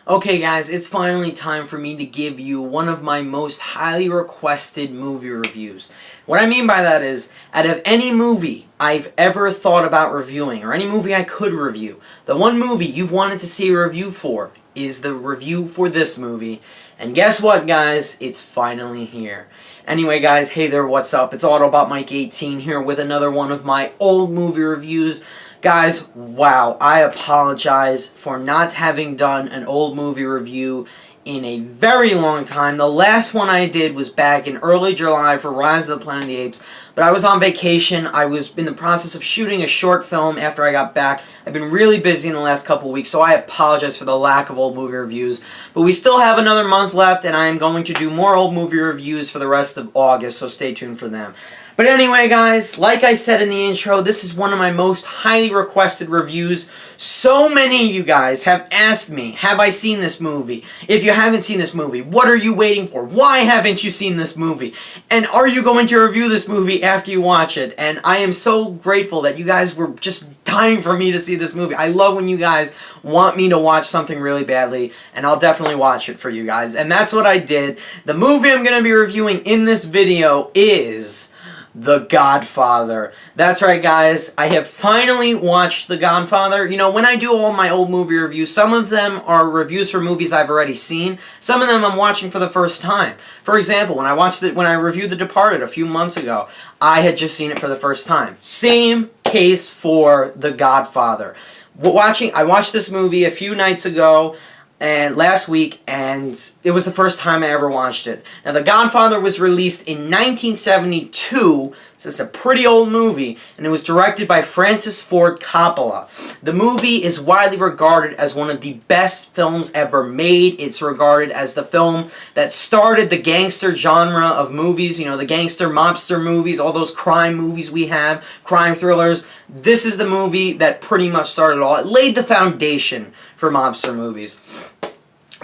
Okay guys, it's finally time for me to give you one of my most highly requested movie reviews. What I mean by that is, out of any movie I've ever thought about reviewing, or any movie I could review, the one movie you've wanted to see a review for is the review for this movie. And guess what guys, it's finally here. Anyway guys, hey there, what's up? It's Autobot Mike 18 here with another one of my old movie reviews. Guys, wow, I apologize for not having done an old movie review in a very long time. The last one I did was back in early July for Rise of the Planet of the Apes, but I was on vacation. I was in the process of shooting a short film after I got back. I've been really busy in the last couple of weeks, so I apologize for the lack of old movie reviews. But we still have another month left, and I am going to do more old movie reviews for the rest of August, so stay tuned for them. But anyway, guys, like I said in the intro, this is one of my most highly requested reviews. So many of you guys have asked me, have I seen this movie? If you haven't seen this movie, what are you waiting for? Why haven't you seen this movie? And are you going to review this movie after you watch it? And I am so grateful that you guys were just dying for me to see this movie. I love when you guys want me to watch something really badly, and I'll definitely watch it for you guys. And that's what I did. The movie I'm going to be reviewing in this video is The Godfather. That's right, guys. I have finally watched The Godfather. You know, when I do all my old movie reviews, some of them are reviews for movies I've already seen. Some of them I'm watching for the first time. For example, when I reviewed The Departed a few months ago, I had just seen it for the first time. Same case for The Godfather. I watched this movie a few nights ago and last week, and it was the first time I ever watched it. Now, The Godfather was released in 1972, so it's a pretty old movie, and it was directed by Francis Ford Coppola. The movie is widely regarded as one of the best films ever made. It's regarded as the film that started the gangster genre of movies, you know, the gangster mobster movies, all those crime movies we have, crime thrillers. This is the movie that pretty much started it all. It laid the foundation for mobster movies.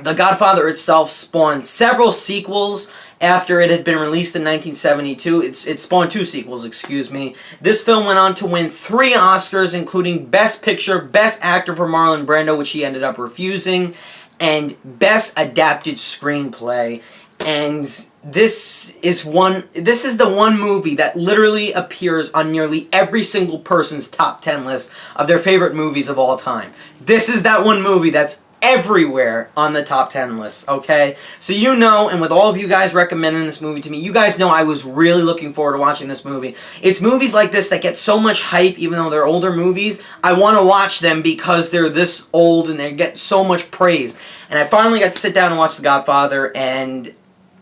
The Godfather itself spawned several sequels after it had been released in 1972. It spawned 2 sequels, excuse me. This film went on to win 3 Oscars, including Best Picture, Best Actor for Marlon Brando, which he ended up refusing, and Best Adapted Screenplay. And this is the one movie that literally appears on nearly every single person's top 10 list of their favorite movies of all time. This is that one movie that's everywhere on the top 10 lists, okay? So you know, and with all of you guys recommending this movie to me, you guys know I was really looking forward to watching this movie. It's movies like this that get so much hype, even though they're older movies. I want to watch them because they're this old and they get so much praise. And I finally got to sit down and watch The Godfather, and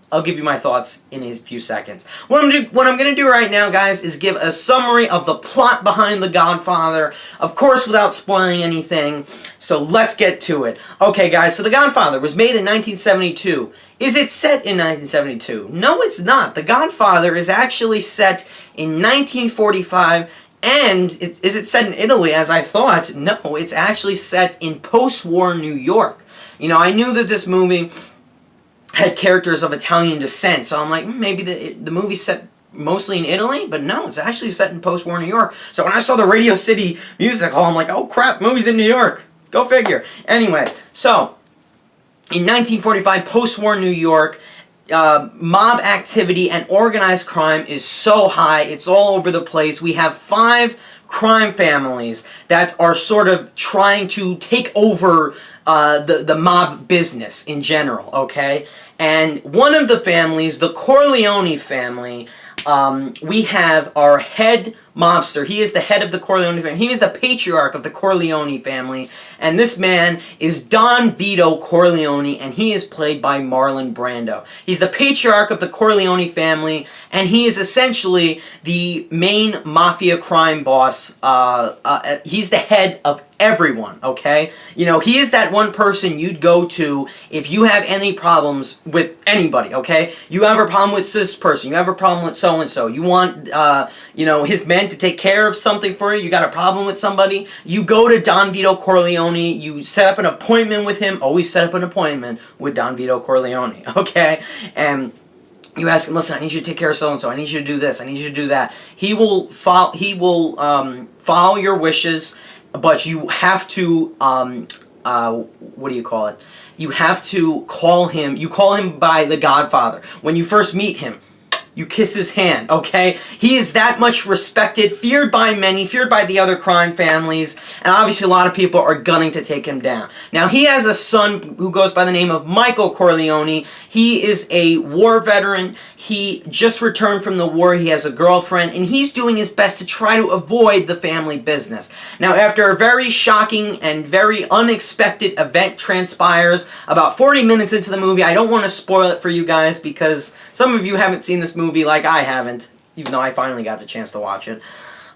I'll give you my thoughts in a few seconds. What I'm going to do right now, guys, is give a summary of the plot behind The Godfather, of course without spoiling anything, so let's get to it. Okay, guys, so The Godfather was made in 1972. Is it set in 1972? No, it's not. The Godfather is actually set in 1945, and is it set in Italy, as I thought? No, it's actually set in post-war New York. You know, I knew that this movie had characters of Italian descent, so I'm like, maybe the movie's set mostly in Italy, but no, it's actually set in post-war New York. So when I saw the Radio City Music Hall, I'm like, oh crap, movie's in New York. Go figure. Anyway, so in 1945, post-war New York, mob activity and organized crime is so high, it's all over the place. We have 5 crime families that are sort of trying to take over the mob business in general, okay? And one of the families, the Corleone family, we have our head mobster. He is the head of the Corleone family. He is the patriarch of the Corleone family. And this man is Don Vito Corleone, and he is played by Marlon Brando. He's the patriarch of the Corleone family, and he is essentially the main mafia crime boss. He's the head of everyone, okay? You know, he is that one person you'd go to if you have any problems with anybody, okay? You have a problem with this person, you have a problem with so-and-so, you want, you know, his men to take care of something for you, you got a problem with somebody, you go to Don Vito Corleone, you set up an appointment with him, always set up an appointment with Don Vito Corleone, okay? And you ask him, listen, I need you to take care of so-and-so, I need you to do this, I need you to do that. He will follow your wishes, but you have to what do you call it? You have to call him, you call him by the Godfather. When you first meet him, you kiss his hand, okay? He is that much respected, feared by many, feared by the other crime families, and obviously a lot of people are gunning to take him down. Now, he has a son who goes by the name of Michael Corleone. He is a war veteran. He just returned from the war. He has a girlfriend, and he's doing his best to try to avoid the family business. Now, after a very shocking and very unexpected event transpires, about 40 minutes into the movie, I don't want to spoil it for you guys because some of you haven't seen this movie like I haven't, even though I finally got the chance to watch it.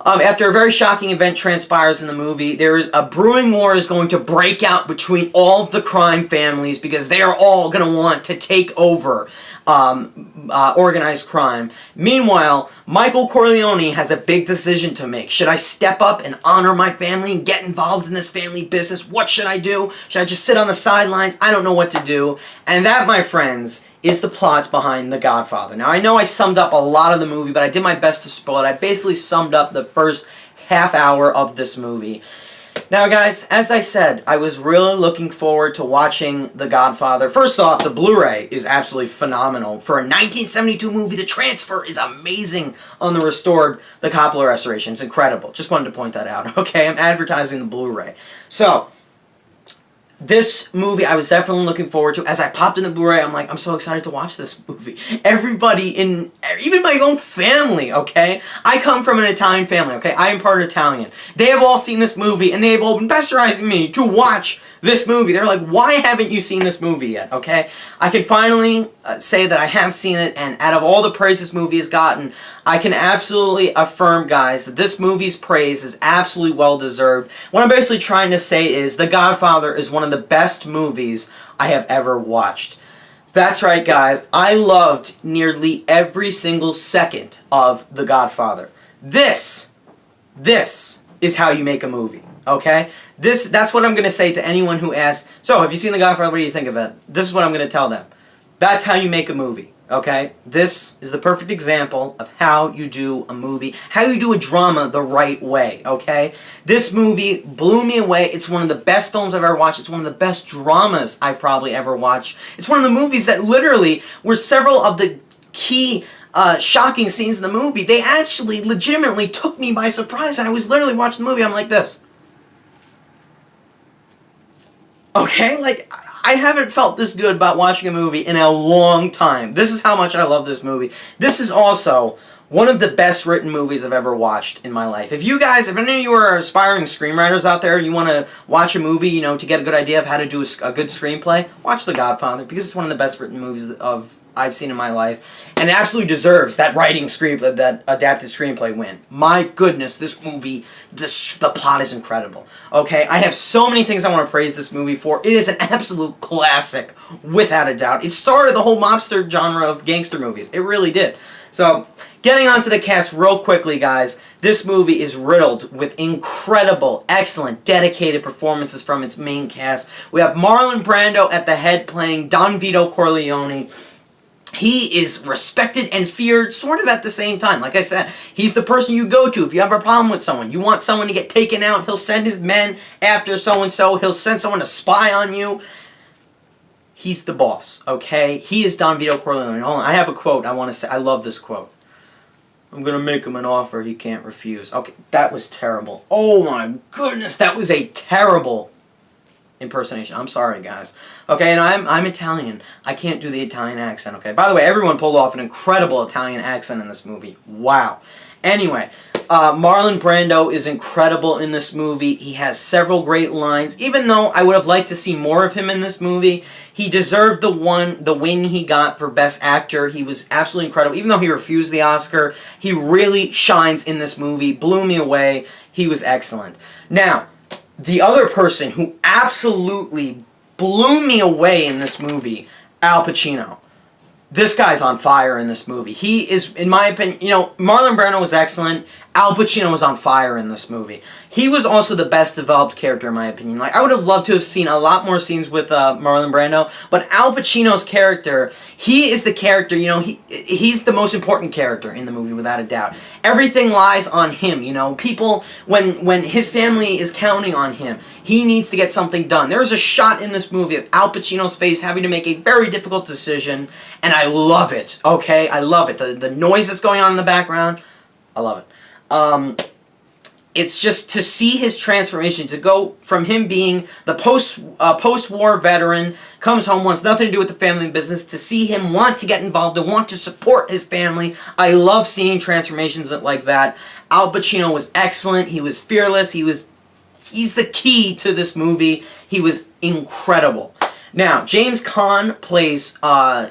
After a very shocking event transpires in the movie, there is a brewing war is going to break out between all of the crime families because they are all going to want to take over organized crime. Meanwhile, Michael Corleone has a big decision to make. Should I step up and honor my family and get involved in this family business? What should I do? Should I just sit on the sidelines? I don't know what to do. And that, my friends, is the plot behind The Godfather. Now, I know I summed up a lot of the movie, but I did my best to spoil it. I basically summed up the first half hour of this movie. Now, guys, as I said, I was really looking forward to watching The Godfather. First off, the Blu-ray is absolutely phenomenal. For a 1972 movie, the transfer is amazing on the restored, the Coppola restoration. It's incredible. Just wanted to point that out, okay? I'm advertising the Blu-ray. So, this movie I was definitely looking forward to. As I popped in the Blu-ray, I'm like, I'm so excited to watch this movie. Everybody even my own family, okay? I come from an Italian family, okay? I am part Italian. They have all seen this movie, and they have all been pesterizing me to watch this movie. They're like, why haven't you seen this movie yet, okay? I can finally say that I have seen it, and out of all the praise this movie has gotten, I can absolutely affirm, guys, that this movie's praise is absolutely well-deserved. What I'm basically trying to say is The Godfather is one of the best movies I have ever watched. That's right, guys. I loved nearly every single second of The Godfather. This is how you make a movie, okay? That's what I'm going to say to anyone who asks, so, have you seen The Godfather? What do you think of it? This is what I'm going to tell them. That's how you make a movie, okay? This is the perfect example of how you do a movie, how you do a drama the right way, okay? This movie blew me away. It's one of the best films I've ever watched. It's one of the best dramas I've probably ever watched. It's one of the movies that literally were several of the key shocking scenes in the movie. They actually legitimately took me by surprise, and I was literally watching the movie. I'm like this. Okay? Like, I haven't felt this good about watching a movie in a long time. This is how much I love this movie. This is also one of the best written movies I've ever watched in my life. If you guys, if any of you are aspiring screenwriters out there, you want to watch a movie, you know, to get a good idea of how to do a good screenplay, watch The Godfather, because it's one of the best written movies I've seen in my life, and it absolutely deserves that writing screenplay, that adapted screenplay win. My goodness, this movie, the plot is incredible. Okay, I have so many things I want to praise this movie for. It is an absolute classic, without a doubt. It started the whole mobster genre of gangster movies. It really did. So, getting onto the cast real quickly, guys, this movie is riddled with incredible, excellent, dedicated performances from its main cast. We have Marlon Brando at the head playing Don Vito Corleone. He is respected and feared sort of at the same time. Like I said, he's the person you go to if you have a problem with someone. You want someone to get taken out, he'll send his men after so-and-so. He'll send someone to spy on you. He's the boss, okay? He is Don Vito Corleone. Hold on, I have a quote I want to say. I love this quote. I'm going to make him an offer he can't refuse. Okay, that was terrible. Oh my goodness, that was a terrible impersonation. I'm sorry, guys. Okay, and I'm Italian. I can't do the Italian accent, okay? By the way, everyone pulled off an incredible Italian accent in this movie. Wow. Anyway, Marlon Brando is incredible in this movie. He has several great lines. Even though I would have liked to see more of him in this movie, he deserved the win he got for Best Actor. He was absolutely incredible. Even though he refused the Oscar, he really shines in this movie. Blew me away. He was excellent. Now, the other person who absolutely blew me away in this movie, Al Pacino. This guy's on fire in this movie. He is, in my opinion, you know, Marlon Brando was excellent. Al Pacino was on fire in this movie. He was also the best developed character in my opinion. Like, I would have loved to have seen a lot more scenes with Marlon Brando, but Al Pacino's character, he is the character, you know, he's the most important character in the movie without a doubt. Everything lies on him, you know. People, when his family is counting on him, he needs to get something done. There's a shot in this movie of Al Pacino's face having to make a very difficult decision, and I love it, okay? I love it. The noise that's going on in the background, I love it. It's just to see his transformation, to go from him being the post-war veteran, comes home, wants nothing to do with the family business, to see him want to get involved and want to support his family. I love seeing transformations like that. Al Pacino was excellent. He was fearless. He's the key to this movie. He was incredible. Now, James Caan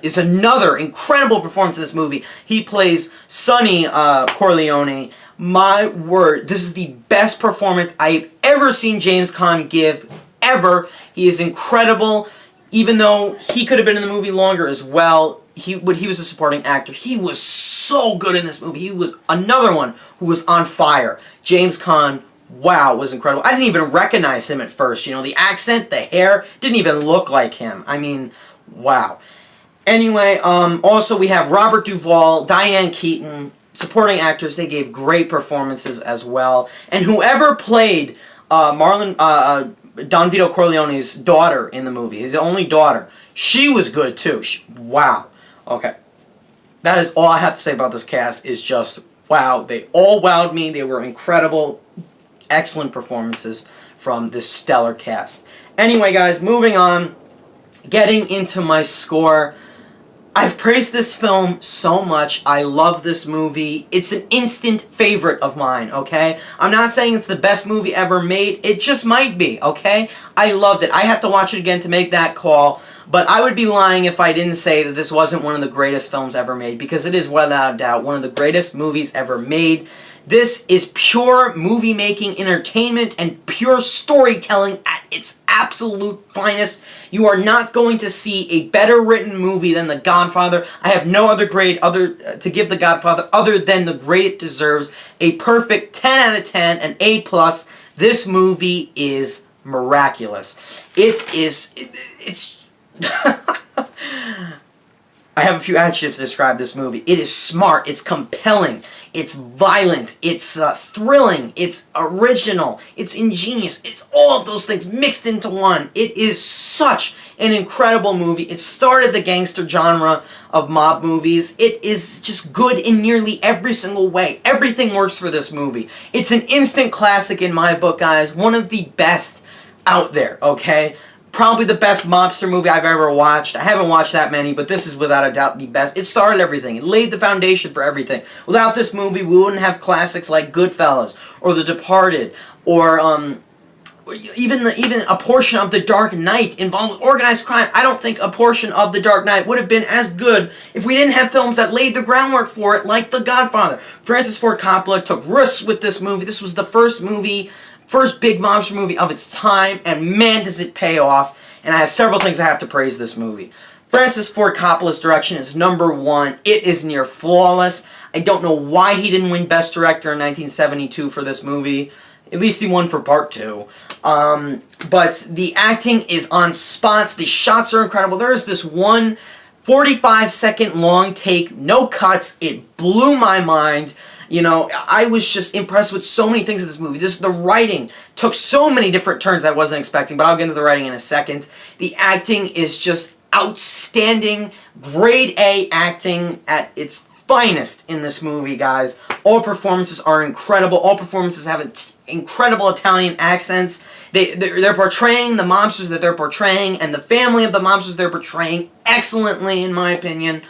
is another incredible performance in this movie. He plays Sonny Corleone. My word, this is the best performance I've ever seen James Caan give, ever. He is incredible, even though he could have been in the movie longer as well. He was a supporting actor. He was so good in this movie. He was another one who was on fire. James Caan, wow, was incredible. I didn't even recognize him at first. You know, the accent, the hair, didn't even look like him. I mean, wow. Anyway, also we have Robert Duvall, Diane, Keaton, supporting actors. They gave great performances as well. And whoever played Don Vito Corleone's daughter in the movie, his only daughter, she was good too. Wow. Okay. That is all I have to say about this cast, is just wow. They all wowed me. They were incredible. Excellent performances from this stellar cast. Anyway, guys, moving on. Getting into my score. I've praised this film so much. I love this movie. It's an instant favorite of mine, okay? I'm not saying it's the best movie ever made. It just might be, okay? I loved it. I have to watch it again to make that call, but I would be lying if I didn't say that this wasn't one of the greatest films ever made, because it is without a doubt one of the greatest movies ever made. This is pure movie-making entertainment and pure storytelling at its absolute finest. You are not going to see a better written movie than The Godfather. I have no other grade to give The Godfather other than the grade it deserves. A perfect 10 out of 10, an A+. This movie is miraculous. It's I have a few adjectives to describe this movie. It is smart, it's compelling, it's violent, it's thrilling, it's original, it's ingenious, it's all of those things mixed into one. It is such an incredible movie. It started the gangster genre of mob movies. It is just good in nearly every single way. Everything works for this movie. It's an instant classic in my book, guys. One of the best out there, okay? Probably the best mobster movie I've ever watched. I haven't watched that many, but this is without a doubt the best. It started everything. It laid the foundation for everything. Without this movie, we wouldn't have classics like Goodfellas, or The Departed, or even a portion of The Dark Knight involved with organized crime. I don't think a portion of The Dark Knight would have been as good if we didn't have films that laid the groundwork for it, like The Godfather. Francis Ford Coppola took risks with this movie. This was the first big mobster movie of its time, and man does it pay off. And I have several things I have to praise this movie. Francis Ford Coppola's direction is #1. It is near flawless. I don't know why he didn't win Best Director in 1972 for this movie. At least he won for Part 2. But the acting is on spots. The shots are incredible. There is this one 45-second long take, no cuts. It blew my mind. You know, I was just impressed with so many things in this movie. The writing took so many different turns I wasn't expecting, but I'll get into the writing in a second. The acting is just outstanding, grade A acting at its finest in this movie, guys. All performances are incredible. All performances have incredible Italian accents. They're portraying the mobsters that they're portraying, and the family of the mobsters they're portraying excellently, in my opinion.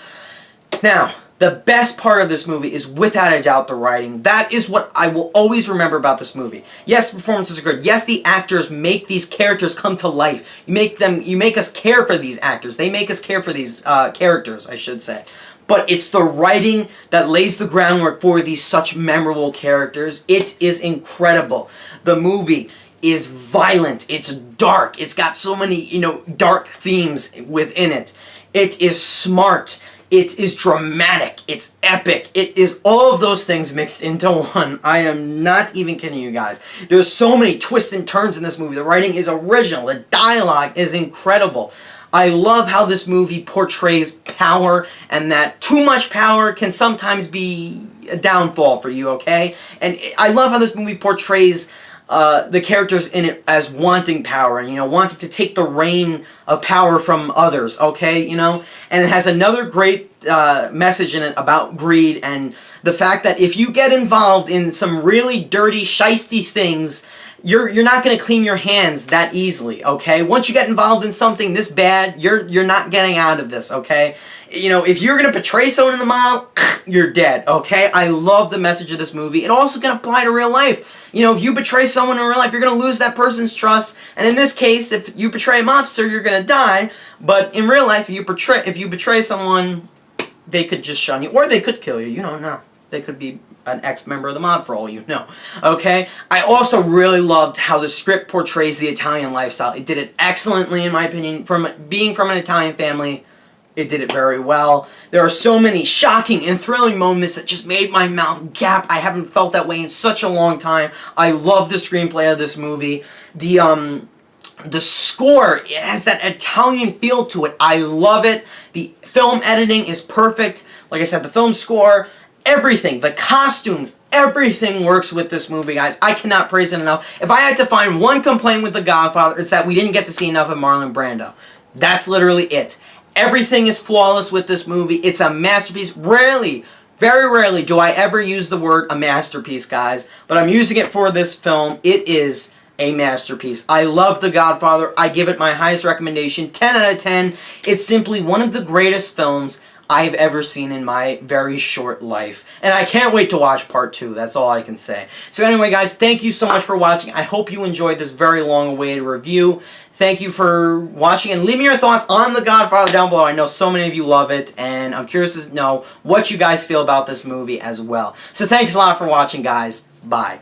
Now, the best part of this movie is without a doubt the writing. That is what I will always remember about this movie. Yes, the performances are good. Yes, the actors make these characters come to life. You make us care for these actors. They make us care for these characters, I should say. But it's the writing that lays the groundwork for these such memorable characters. It is incredible. The movie is violent. It's dark. It's got so many, dark themes within it. It is smart. It is dramatic. It's epic. It is all of those things mixed into one. I am not even kidding you guys. There's so many twists and turns in this movie. The writing is original. The dialogue is incredible. I love how this movie portrays power, and that too much power can sometimes be a downfall for you, okay? And I love how this movie portrays the characters in it as wanting power, and, you know, wanting to take the reign of power from others, okay, you know? And it has another great message in it about greed, and the fact that if you get involved in some really dirty, shisty things, you're not going to clean your hands that easily, okay? Once you get involved in something this bad, you're not getting out of this, okay? You know, if you're going to betray someone in the mob, you're dead, okay? I love the message of this movie. It also can apply to real life. You know, if you betray someone in real life, you're going to lose that person's trust. And in this case, if you betray a mobster, you're going to die. But in real life, if you betray someone, they could just shun you. Or they could kill you. You don't know. They could be an ex-member of the mob for all you know. Okay? I also really loved how the script portrays the Italian lifestyle. It did it excellently, in my opinion. From being from an Italian family, it did it very well. There are so many shocking and thrilling moments that just made my mouth gap. I haven't felt that way in such a long time. I love the screenplay of this movie. The score, it has that Italian feel to it. I love it. The film editing is perfect. Like I said, the film score, everything, the costumes, everything works with this movie, guys. I cannot praise it enough. If I had to find one complaint with The Godfather, it's that we didn't get to see enough of Marlon Brando. That's literally it. Everything is flawless with this movie. It's a masterpiece. Rarely, very rarely do I ever use the word a masterpiece, guys. But I'm using it for this film. It is a masterpiece. I love The Godfather. I give it my highest recommendation, 10 out of 10. It's simply one of the greatest films I've ever seen in my very short life. And I can't wait to watch part 2. That's all I can say. So anyway, guys, thank you so much for watching. I hope you enjoyed this very long-awaited review. Thank you for watching, and leave me your thoughts on The Godfather down below. I know so many of you love it, and I'm curious to know what you guys feel about this movie as well. So thanks a lot for watching, guys. Bye.